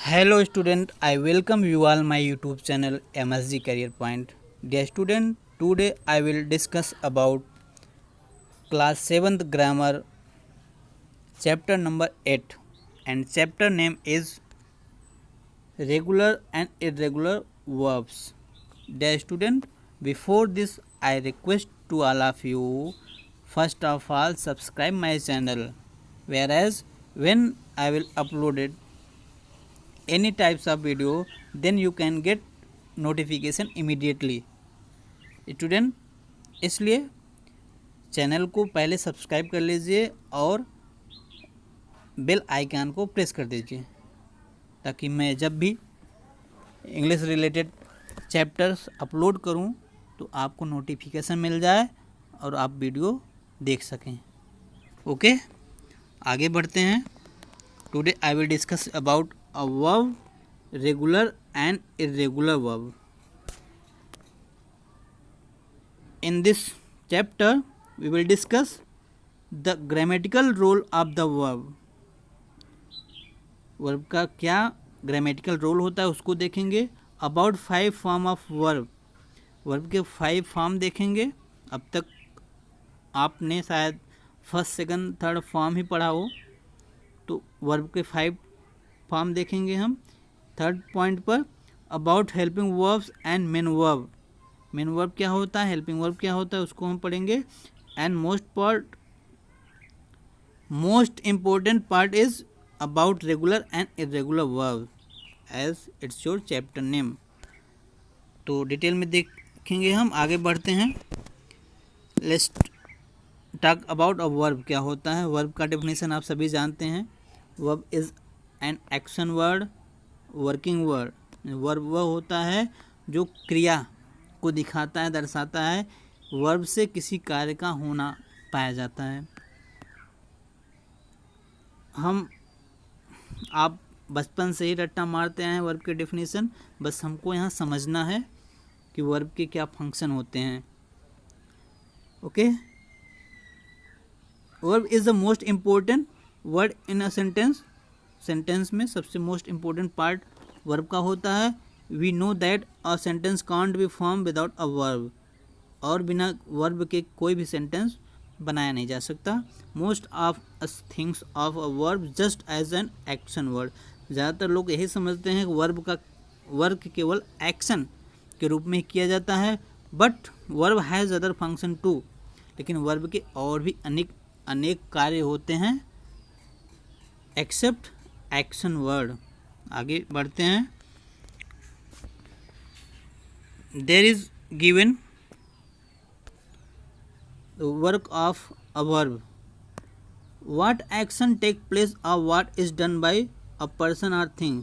Hello student, I welcome you all my YouTube channel MSG Career Point. Dear student, today I will discuss about class 7th grammar chapter number 8 and chapter name is regular and irregular verbs. Dear student, before this I request to all of you, first of all subscribe my channel, whereas when I will upload it any types of video, then you can get notification immediately. Student, इसलिए channel को पहले subscribe कर लीजिए और bell icon को press कर दीजिए ताकि मैं जब भी इंग्लिश रिलेटेड चैप्टर्स अपलोड करूं तो आपको नोटिफिकेशन मिल जाए और आप वीडियो देख सकें. ओके, आगे बढ़ते हैं. Today I will discuss about a verb, regular and irregular verb. In this chapter we will discuss the grammatical role of the verb. Verb का क्या ग्रामेटिकल रोल होता है उसको देखेंगे. About 5 form of verb, verb के 5 form देखेंगे. अब तक आपने शायद फर्स्ट सेकंड थर्ड फॉर्म ही पढ़ा हो, तो वर्ब के 5 फॉर्म देखेंगे हम. थर्ड पॉइंट पर about helping verbs and main verb. Main verb क्या होता है, हेल्पिंग वर्ब क्या होता है उसको हम पढ़ेंगे. And most important part is about regular and irregular verb as it's your chapter name. तो डिटेल में देखेंगे हम. आगे बढ़ते हैं. Let's talk about a verb. क्या होता है वर्ब का डेफिनेशन आप सभी जानते हैं. Verb is an action word, working word. Verb वह होता है जो क्रिया को दिखाता है, दर्शाता है. वर्ब से किसी कार्य का होना पाया जाता है. आप बचपन से ही रट्टा मारते हैं वर्ब के डेफिनेशन, बस हमको यहाँ समझना है कि वर्ब के क्या फंक्शन होते हैं. Okay, verb is the most important word in a sentence. Sentence में सबसे मोस्ट इम्पोर्टेंट पार्ट वर्ब का होता है. We know that a sentence can't be form without a verb. और बिना वर्ब के कोई भी सेंटेंस बनाया नहीं जा सकता. Most of us things of a verb just as an action word. ज़्यादातर लोग यही समझते हैं कि वर्ब का वर्क केवल एक्शन के रूप में किया जाता है. But verb has other function too. लेकिन वर्ब के और भी अनेक कार्य होते हैं एक्सेप्ट एक्शन वर्ड. आगे बढ़ते हैं. There is given work of a verb. What action take place और what is done by a person और थिंग.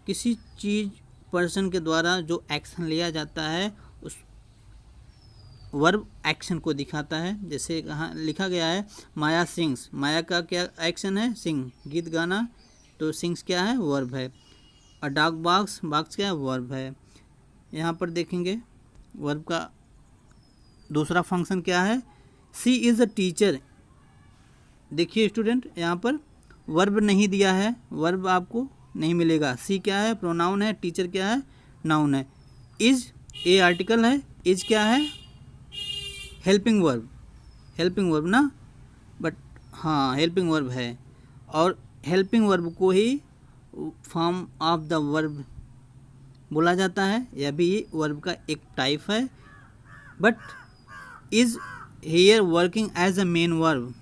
किसी चीज पर्सन के द्वारा जो एक्शन लिया जाता है उस वर्ब एक्शन को दिखाता है. जैसे कहाँ लिखा गया है माया सिंग्स. माया का क्या एक्शन है, सिंग, गीत गाना. तो सिंग्स क्या है, वर्ब है. अ डॉग बार्क्स, बार्क्स क्या है, वर्ब है. यहाँ पर देखेंगे वर्ब का दूसरा फंक्शन क्या है. सी इज़ अ टीचर. देखिए स्टूडेंट, यहाँ पर वर्ब नहीं दिया है, वर्ब आपको नहीं मिलेगा. सी क्या है, प्रोनाउन है. टीचर क्या है, नाउन है. इज ए आर्टिकल है. इज क्या है, हेल्पिंग वर्ब. हेल्पिंग वर्ब ना, बट हाँ हेल्पिंग वर्ब है. और हेल्पिंग वर्ब को ही फॉर्म ऑफ द वर्ब बोला जाता है. यह भी वर्ब का एक टाइप है. But is here working as a main verb.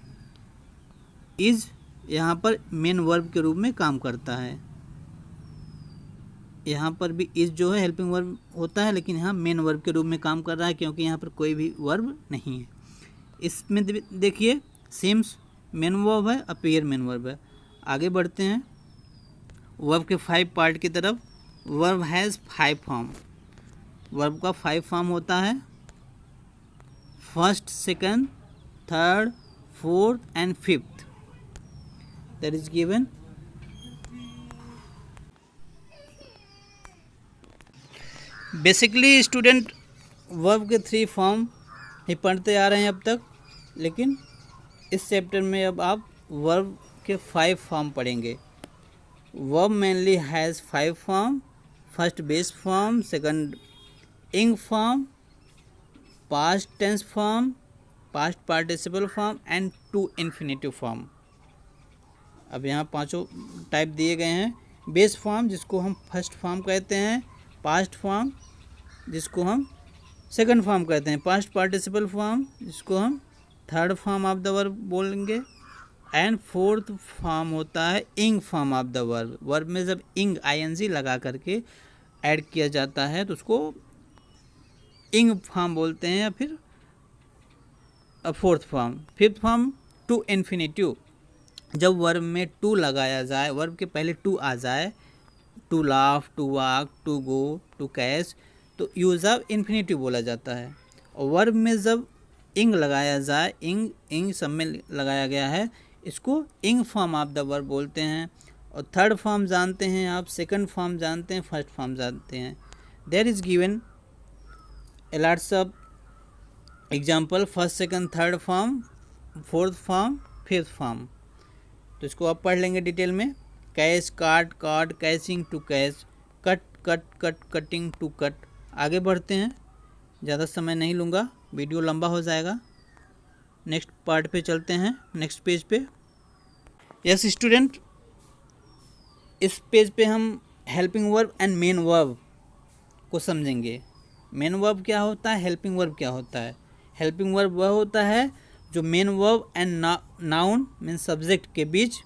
Is यहाँ पर मेन वर्ब के रूप में काम करता है. यहाँ पर भी इज जो है हेल्पिंग वर्ब होता है, लेकिन यहाँ मेन वर्ब के रूप में काम कर रहा है क्योंकि यहाँ पर कोई भी वर्ब नहीं है. इसमें देखिए सिम्स मेन वर्ब है, अपीयर मेन वर्ब है. आगे बढ़ते हैं वर्ब के 5 पार्ट की तरफ. Verb has 5 form. वर्ब का 5 फॉर्म होता है. First, second, third, fourth and fifth. That is given. Basically student verb के 3 फॉर्म ही पढ़ते आ रहे हैं अब तक, लेकिन इस चैप्टर में अब आप वर्ब के 5 फॉर्म पढ़ेंगे. Verb mainly has 5 form, first base form, second ing form, past tense form, past participle form and 2 infinitive form. अब यहाँ पांचों टाइप दिए गए हैं। बेस फॉर्म जिसको हम फर्स्ट फॉर्म कहते हैं, पास्ट फॉर्म जिसको हम सेकंड फॉर्म कहते हैं, पास्ट पार्टिसिपल फॉर्म जिसको हम third form of the verb बोलेंगे, एंड फोर्थ फॉर्म होता है इंग form of the verb. Verb में जब इंग आईएनजी लगा करके ऐड किया जाता है तो उसको इंग फॉर्म बोलते हैं, या फिर fourth form. Fifth form to infinitive, जब वर्ब में टू लगाया जाए, वर्ब के पहले टू आ जाए, to laugh, to walk, to go, to catch, तो यूज ऑफ इन्फिनेटिव बोला जाता है। और वर्ब में जब इंग लगाया जाए, इंग सब में लगाया गया है, इसको इंग फॉर्म ऑफ द वर्ब बोलते हैं। और थर्ड फॉर्म जानते हैं आप, सेकंड फॉर्म जानते हैं, फर्स्ट फॉर्म जानते हैं। There is given a lots of example, first second third form, fourth form, fifth form. तो इसको आप पढ़ लेंगे डिटेल में। Catch, caught, caught, catching, to catch, cut, cut, cut, cutting, to cut. आगे बढ़ते हैं, ज़्यादा समय नहीं लूँगा, वीडियो लंबा हो जाएगा। नेक्स्ट पार्ट पे चलते हैं, नेक्स्ट पेज पे। यस स्टूडेंट, इस पेज पे हम helping verb and main verb को समझेंगे। मेन वर्ब क्या होता है, हेल्पिंग वर्ब क्या होता है। हेल्पिंग वर्ब वह होता है जो main verb and noun mean subject के बीच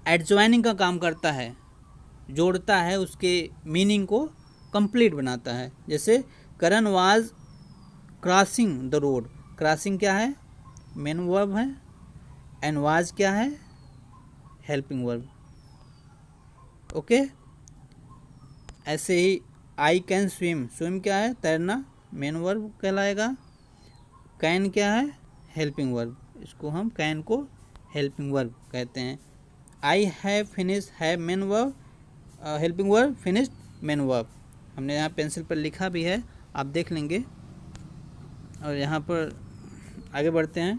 एडजॉइनिंग का काम करता है, जोड़ता है, उसके मीनिंग को कंप्लीट बनाता है। जैसे Karan was crossing the road, crossing क्या है, मेन वर्ब है, एंड वाज क्या है, हेल्पिंग वर्ब। ओके, ऐसे ही आई कैन स्विम, स्विम क्या है, तैरना, मेन वर्ब कहलाएगा। कैन क्या है, हेल्पिंग वर्ब, इसको हम कैन को हेल्पिंग वर्ब कहते हैं। I have finish, have main verb, helping verb, finished main verb. हमने यहाँ पेंसिल पर लिखा भी है, आप देख लेंगे। और यहाँ पर आगे बढ़ते हैं।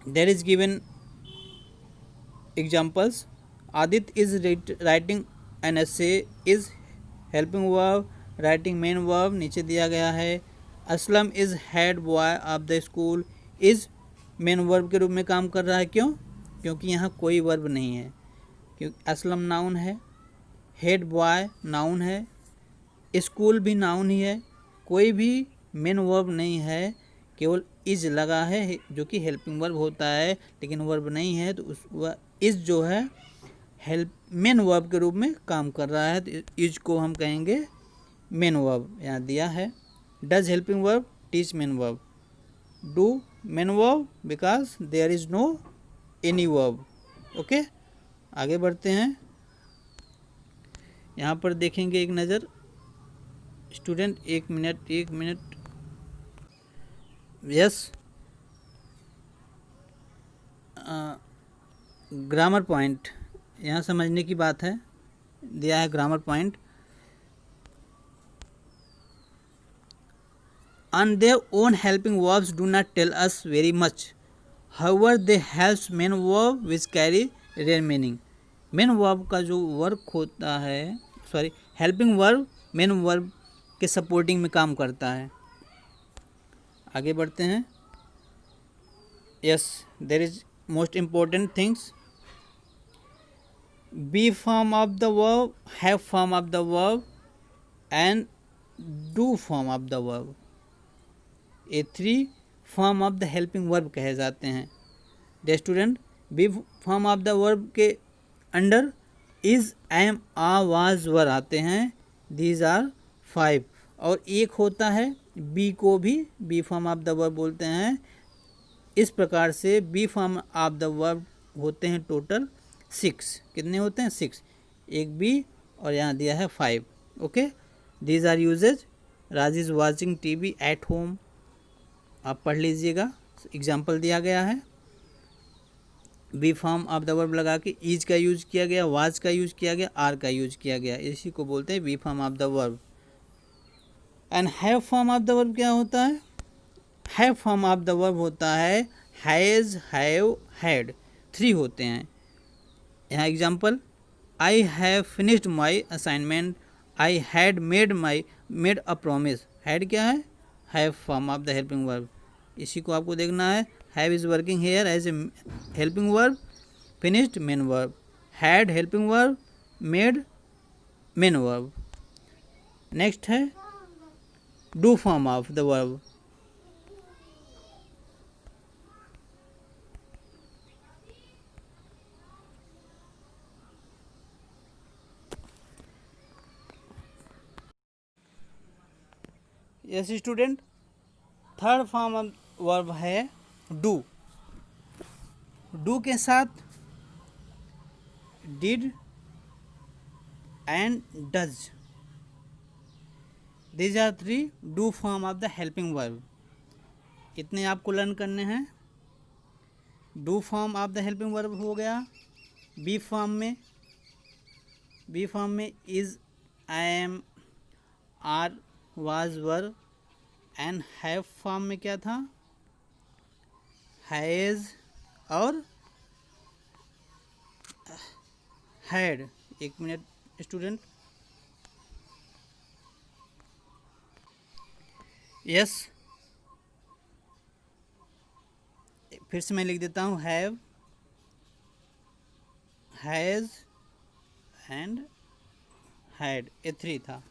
There is given examples, Aditya is writing an essay, is helping verb, writing main verb नीचे दिया गया है। Aslam is head boy of the school, is main verb के रूप में काम कर रहा है। क्यों? क्योंकि यहाँ कोई वर्ब नहीं है, क्योंकि असलम नाउन है, हेड बॉय नाउन है, स्कूल भी नाउन ही है, कोई भी मेन वर्ब नहीं है, केवल इज लगा है जो कि हेल्पिंग वर्ब होता है, लेकिन वर्ब नहीं है, तो उस वह इज जो है हेल्प मेन वर्ब के रूप में काम कर रहा है, तो इज को हम कहेंगे मेन वर्ब। यहाँ दिया है does helping verb teach main verb, do main verb because there is no any verb. Okay, आगे बढ़ते हैं। यहाँ पर देखेंगे एक नज़र स्टूडेंट, एक मिनट। यस, ग्रामर पॉइंट यहाँ समझने की बात है, दिया है grammar point. On their own, helping verbs do not tell us very much. However, they help main verb which carry real meaning. Main verb का जो वर्क होता है, हेल्पिंग वर्ब मेन वर्ब के सपोर्टिंग में काम करता है। आगे बढ़ते हैं। Yes, there is most important things, be form of the verb, have form of the verb and do form of the verb, ये 3 form of the helping verb कहे जाते हैं। The student, be form of the verb के under is, am, are, was, वर आते हैं। These are 5। और एक होता है बी, को भी be form of the verb बोलते हैं। इस प्रकार से be form of the verb होते हैं टोटल 6। कितने होते हैं? 6। एक बी और यहाँ दिया है 5। Okay, these are usages, Raj is watching TV at home, आप पढ़ लीजिएगा, एग्जाम्पल दिया गया है। Be form of the verb लगा के इज का यूज किया गया, वाज का यूज किया गया, आर का यूज किया गया, इसी को बोलते हैं be form of the verb. And have form of the verb क्या होता है? Have form of the verb होता है हैज़, हैव, हैड, 3 होते हैं। यहाँ example, I have finished my assignment, I had made a promise. Had क्या है? Have form of the helping verb, इसी को आपको देखना है। Have is working here as a helping verb, finished main verb, had helping verb, made main verb. Next है do form of the verb. Yes student, third form of verb है do. Do के साथ did and does, these are three do form of the helping verb. इतने आपको learn करने हैं। Do form of the helping verb हो गया। Be form में is, I am, are, was, were. And have form में क्या था? हैज और हैड। एक मिनट स्टूडेंट, यस, फिर से मैं लिख देता हूँ, हैव, हैज एंड हैड, ये थ्री था।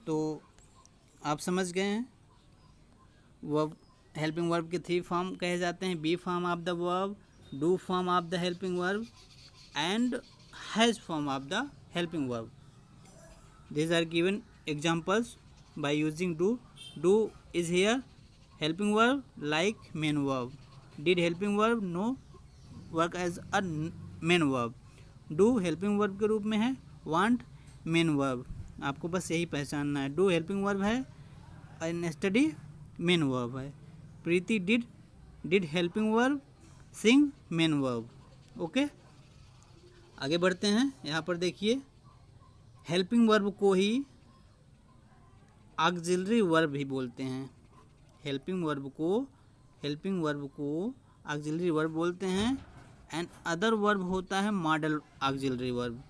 तो आप समझ गए हैं वर्ब, हेल्पिंग वर्ब के थ्री फॉर्म कहे जाते हैं। Be form of the verb, do form of the helping verb and has form of the helping verb. These are given examples by using do. Do is here helping verb like main verb. Did helping verb? No, work as a main verb. Do helping verb के रूप में है। Want main verb। आपको बस यही पहचानना है। Do helping verb है and study main verb है। प्रीति did helping verb, sing main verb। Okay, आगे बढ़ते हैं। यहाँ पर देखिए, हेल्पिंग वर्ब को ही ऑक्सिलरी वर्ब भी बोलते हैं। हेल्पिंग वर्ब को ऑक्सिलरी वर्ब बोलते हैं। एंड अदर वर्ब होता है मॉडल ऑक्सिलरी वर्ब,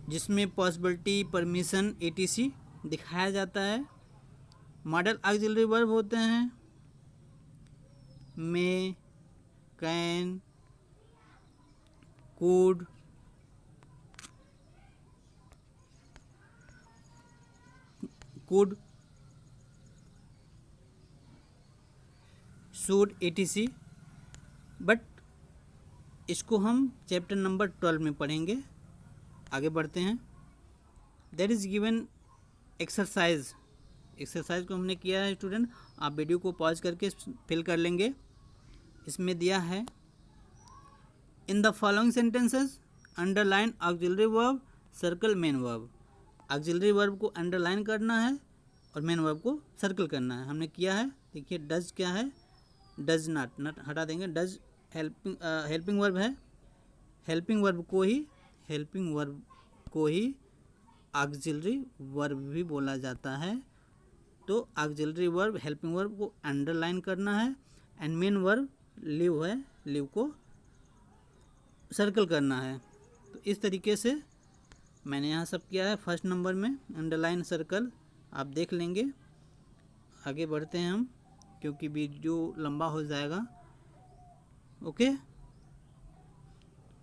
जिसमें पॉसिबिलिटी, परमिशन, etc दिखाया जाता है। मॉडल ऑक्सिलरी वर्ब होते हैं may, can, could, should, etc। But इसको हम चैप्टर नंबर 12 में पढ़ेंगे। आगे बढ़ते हैं। देयर इज गिवन एक्सरसाइज को हमने किया है स्टूडेंट, आप वीडियो को पॉज करके फिल कर लेंगे। इसमें दिया है, in the following sentences underline auxiliary verb, circle main verb. Auxiliary verb को अंडरलाइन करना है और मेन वर्ब को सर्कल करना है। हमने किया है। देखिए, डज क्या है? डज नॉट हटा देंगे। डज हेल्पिंग वर्ब है। हेल्पिंग वर्ब को ही ऑक्सिलरी वर्ब भी बोला जाता है। तो ऑक्सिलरी वर्ब, हेल्पिंग वर्ब को अंडरलाइन करना है। एंड मेन वर्ब लिव है, लिव को सर्कल करना है। तो इस तरीके से मैंने यहाँ सब किया है। फर्स्ट नंबर में अंडरलाइन, सर्कल आप देख लेंगे। आगे बढ़ते हैं हम, क्योंकि वीडियो लंबा हो जाएगा। ओके,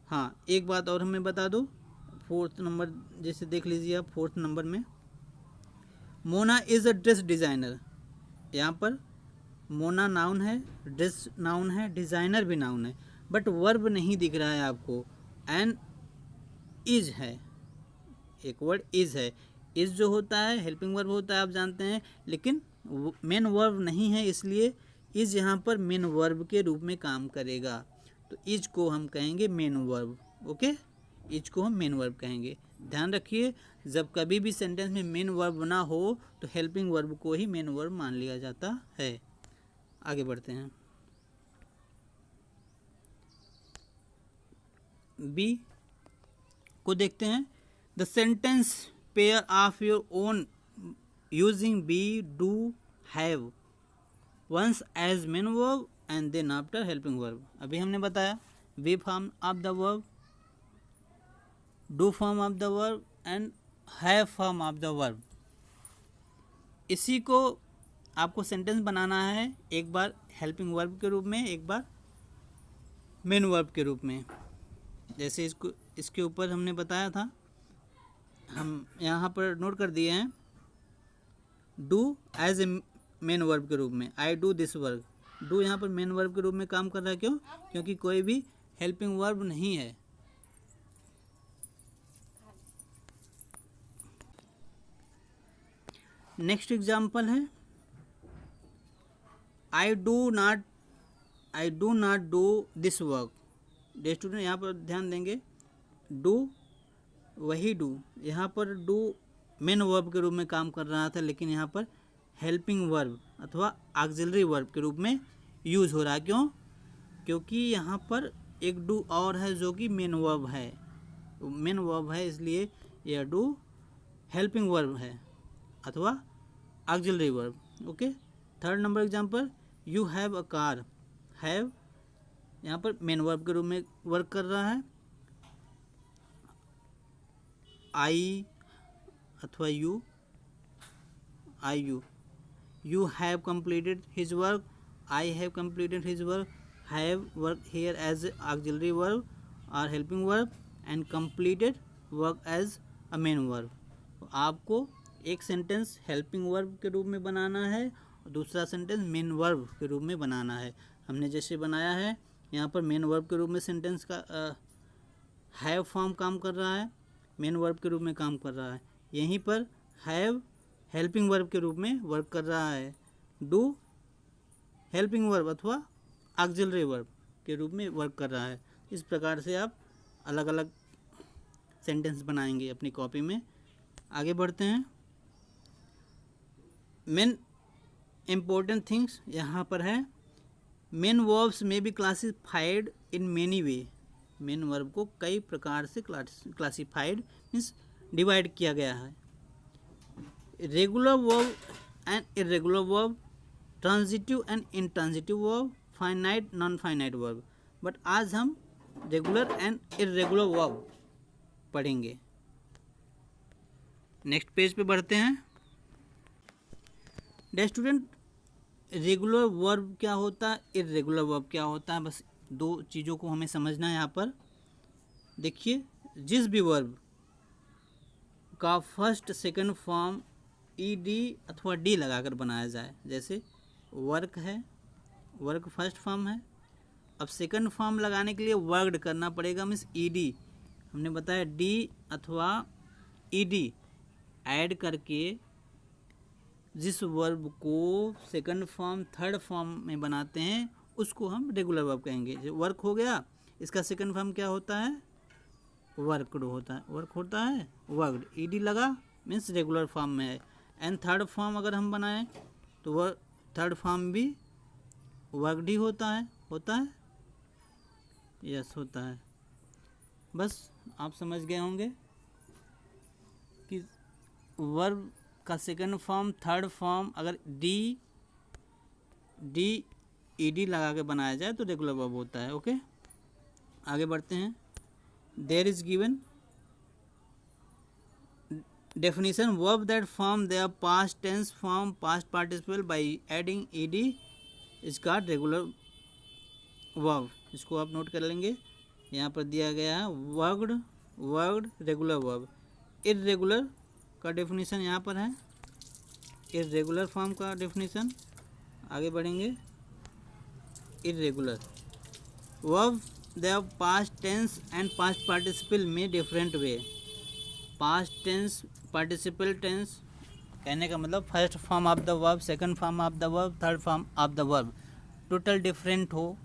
हाँ, एक बात और हमें बता दो। फोर्थ नंबर जैसे देख लीजिए आप, फोर्थ नंबर में Mona is a dress designer. यहाँ पर मोना नाउन है, ड्रेस नाउन है, डिज़ाइनर भी नाउन है, बट वर्ब नहीं दिख रहा है आपको। एंड इज है, एक वर्ड इज है। इज जो होता है हेल्पिंग वर्ब होता है, आप जानते हैं, लेकिन मेन वर्ब नहीं है, इसलिए इज यहाँ पर मेन वर्ब के रूप में काम करेगा। तो इज को हम कहेंगे मेन वर्ब। ओके, इज को हम मेन वर्ब कहेंगे। ध्यान रखिए, जब कभी भी सेंटेंस में मेन वर्ब ना हो तो हेल्पिंग वर्ब को ही मेन वर्ब मान लिया जाता है। आगे बढ़ते हैं। बी को देखते हैं। The sentence pair of your own using be, do, have once as main verb and then after helping verb. अभी हमने बताया be form of the verb, do form of the verb and have form of the verb. इसी को आपको sentence बनाना है, एक बार helping verb के रूप में, एक बार मेन वर्ब के रूप में। जैसे इसके ऊपर हमने बताया था, हम यहाँ पर नोट कर दिए हैं, do as a main verb के रूप में, I do this work. Do यहाँ पर मेन वर्ब के रूप में काम कर रहा है, क्यों? क्योंकि कोई भी हेल्पिंग वर्ब नहीं है। नेक्स्ट एग्जाम्पल है I do not do this work. Day student यहाँ पर ध्यान देंगे, डू वही डू, यहाँ पर डू मेन वर्ब के रूप में काम कर रहा था, लेकिन यहाँ पर हेल्पिंग वर्ब अथवा ऑक्सिलरी वर्ब के रूप में यूज़ हो रहा है। क्यों? क्योंकि यहाँ पर एक डू और है जो कि मेन वर्ब है, मेन वर्ब है, इसलिए यह डू हेल्पिंग वर्ब है अथवा auxiliary verb. Okay. Third number example, you have a car. Have यहाँ पर मेन वर्ब के रूप में वर्क कर रहा है। आई अथवा you, you have completed his work, I have completed his work, have work here as auxiliary verb or helping verb and completed work as a main verb। तो आपको एक सेंटेंस हेल्पिंग वर्ब के रूप में बनाना है और दूसरा सेंटेंस मेन वर्ब के रूप में बनाना है। हमने जैसे बनाया है, यहाँ पर मेन वर्ब के रूप में सेंटेंस का हैव फॉर्म काम कर रहा है, मेन वर्ब के रूप में काम कर रहा है। यहीं पर हैव हेल्पिंग वर्ब के रूप में वर्क कर रहा है, डू हेल्पिंग वर्ब अथवा ऑक्सिलरी वर्ब के रूप में वर्क कर रहा है। इस प्रकार से आप अलग अलग सेंटेंस बनाएंगे अपनी कॉपी में। आगे बढ़ते हैं। मेन इम्पोर्टेंट थिंग्स यहाँ पर है, मेन वर्ब्स में be classified in many way. Main verb को कई प्रकार से क्लासिफाइड मीन्स डिवाइड किया गया है। Regular verb and irregular verb, transitive and intransitive verb, finite non finite verb. But आज हम रेगुलर एंड इरेगुलर वर्ब पढ़ेंगे। नेक्स्ट पेज पे बढ़ते हैं। डे स्टूडेंट, रेगुलर वर्ब क्या होता है, इरेगुलर वर्ब क्या होता है, बस दो चीज़ों को हमें समझना है। यहाँ पर देखिए, जिस भी वर्ब का फर्स्ट सेकंड फॉर्म ईडी अथवा डी लगाकर बनाया जाए, जैसे वर्क है, वर्क फर्स्ट फॉर्म है, अब सेकंड फॉर्म लगाने के लिए वर्कड करना पड़ेगा, मीन्स ईडी। हमने बताया डी अथवा ईडी ऐड करके जिस वर्ब को सेकंड फॉर्म थर्ड फॉर्म में बनाते हैं उसको हम रेगुलर वर्ब कहेंगे। जो वर्क हो गया, इसका सेकंड फॉर्म क्या होता है, वर्कड होता है, वर्क होता है वर्कड, ईडी लगा मीन्स रेगुलर फॉर्म में है। एंड थर्ड फॉर्म अगर हम बनाएं तो वह थर्ड फॉर्म भी वर्कड ही होता है यस होता है। बस आप समझ गए होंगे कि वर्ब का सेकंड फॉर्म थर्ड फॉर्म अगर डी ईडी लगा के बनाया जाए तो रेगुलर वर्ब होता है। ओके, आगे बढ़ते हैं। There is given definition, verb that form their past tense form past participle by adding ed is called regular verb। इसको आप नोट कर लेंगे, यहाँ पर दिया गया है वर्ड रेगुलर वर्ब। इरेगुलर का डेफिनेशन यहाँ पर है, इरेगुलर फॉर्म का डेफिनेशन। आगे बढ़ेंगे। Irregular verb their past tense and past participle में different way. Past tense, participle tense कहने का मतलब first form of the verb, second form of the verb, third form of the verb total different हो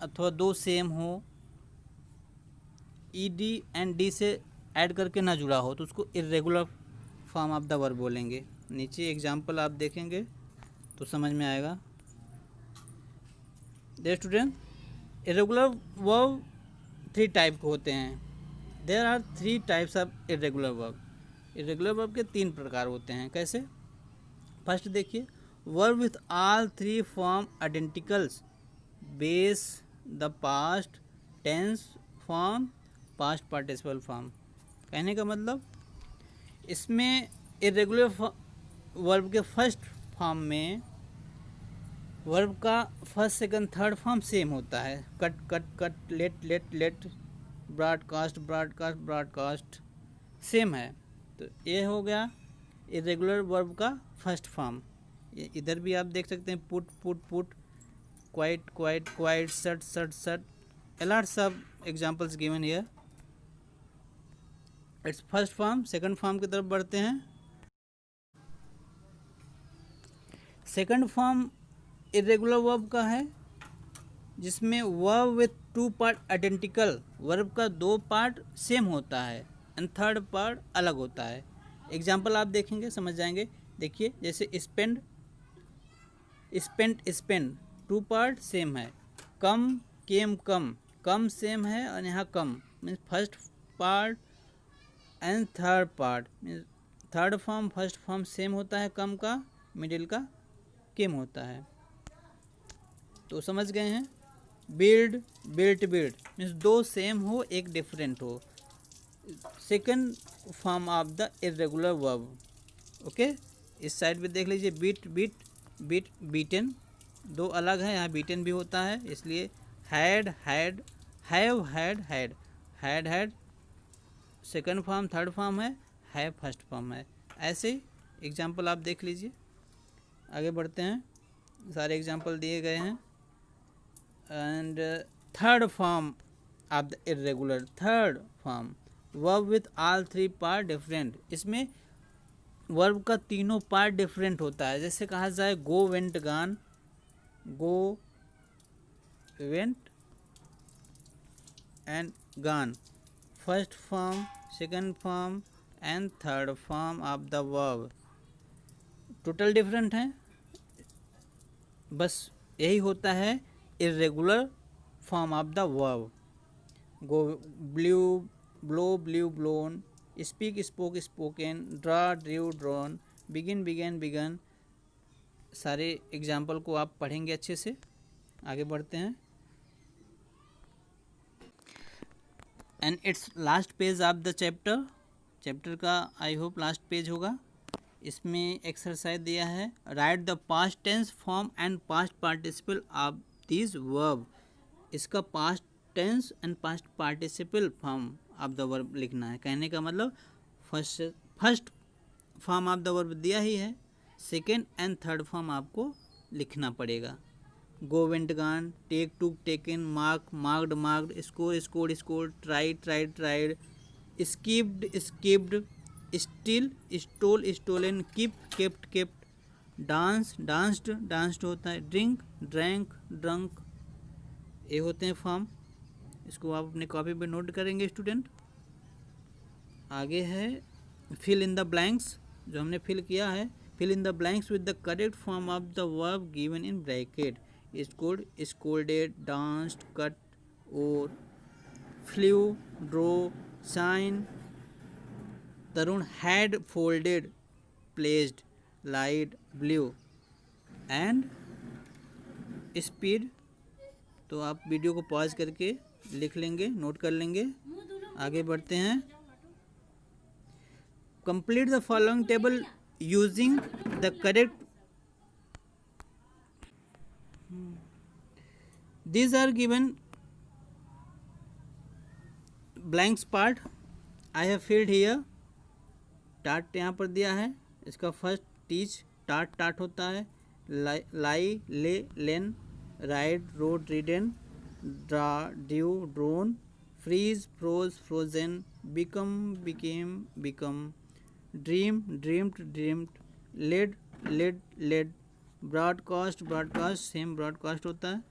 अथवा दो same हो, ED and D से add करके ना जुड़ा हो तो उसको irregular form of the verb बोलेंगे। नीचे एग्जांपल आप देखेंगे तो समझ में आएगा। Dear student, irregular verb 3 type के होते हैं। There are 3 types of irregular verb. Irregular verb के 3 प्रकार होते हैं। कैसे? फर्स्ट देखिए, verb with all 3 form identicals base the past tense form past participle form. कहने का मतलब इसमें इरेगुलर वर्ब के फर्स्ट फॉर्म में वर्ब का first second third form same होता है। Cut cut cut, let let let, broadcast broadcast broadcast same है। तो ये हो गया इरेगुलर वर्ब का फर्स्ट फॉर्म। इधर भी आप देख सकते हैं put put put, quite quite quite, shut shut shut, a lots of examples given here. It's first form. Second form की तरफ बढ़ते हैं। सेकंड फॉर्म इरेगुलर वर्ब का है जिसमें verb with two part identical, verb का दो पार्ट सेम होता है एंड थर्ड पार्ट अलग होता है। एग्जाम्पल आप देखेंगे समझ जाएंगे। देखिए जैसे spend, spent spend, two part same है। Come came come, come same है और यहाँ come means first part and third part means third form first form same होता है, कम का मिडिल का केम होता है। तो समझ गए हैं। बिल्ड बिल्ट बिल्ड मीन्स दो सेम हो एक डिफरेंट हो। Second form of the irregular verb. Okay, इस साइड पे देख लीजिए बीट बीट बीट बीटन, दो अलग है, यहाँ बीटन भी होता है इसलिए had had, have had had, had had second form third form है, हैव फर्स्ट फॉर्म है। ऐसे एग्जाम्पल आप देख लीजिए। आगे बढ़ते हैं, सारे एग्जाम्पल दिए गए हैं। And third form of the irregular, third form verb with all three part different. इसमें वर्ब का तीनों पार्ट डिफरेंट होता है। जैसे कहा जाए go went gone, go went and gone, first form second form and third form of the verb total different हैं। बस यही होता है irregular form of the verb. Go blew blow blew blown, speak spoke spoken, draw drew drawn, begin began begun. सारे example को आप पढ़ेंगे अच्छे से। आगे बढ़ते हैं। And it's last page of the chapter, chapter का आई होप लास्ट पेज होगा। इसमें एक्सरसाइज दिया है, write the past tense form and past participle of this verb. इसका past tense and past participle form of the verb लिखना है। कहने का मतलब first form of the verb दिया ही है, सेकेंड एंड थर्ड फॉर्म आपको लिखना पड़ेगा। Go went gone, take took taken, mark marked marked, score scored scored, tried tried tried, skipped skipped, steal stole stolen, keep kept kept, dance danced danced होता है, drink drank drunk. ये होते हैं form. इसको आप अपने कॉपी पे note करेंगे स्टूडेंट। आगे है फिल इन द ब्लैंक्स, जो हमने फिल किया है। Fill in the blanks with the correct form of the verb given in bracket. Scored scolded, danced, cut और flew, drew, shine. Tarun had folded, placed, lied, blew and speed. तो आप video को pause करके लिख लेंगे, note कर लेंगे। आगे बढ़ते हैं। Complete the following table using the correct. These are given blanks part I have filled here. टाट यहाँ पर दिया है। इसका फर्स्ट टीच टाट टाट होता है, lie lay lain, ride rode ridden, draw drew drawn, freeze froze frozen, become became become, dream dreamed dreamed, led led led, broadcast broadcast same broadcast होता है।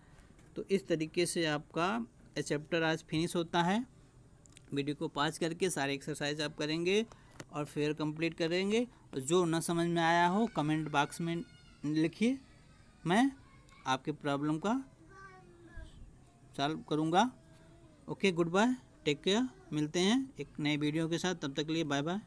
तो इस तरीके से आपका चैप्टर आज फिनिश होता है। वीडियो को पॉज करके सारे एक्सरसाइज आप करेंगे और फिर कंप्लीट करेंगे। जो न समझ में आया हो कमेंट बॉक्स में लिखिए, मैं आपके प्रॉब्लम का सॉल्व करूँगा। Okay, goodbye, take care. मिलते हैं एक नए वीडियो के साथ, तब तक के लिए बाय बाय।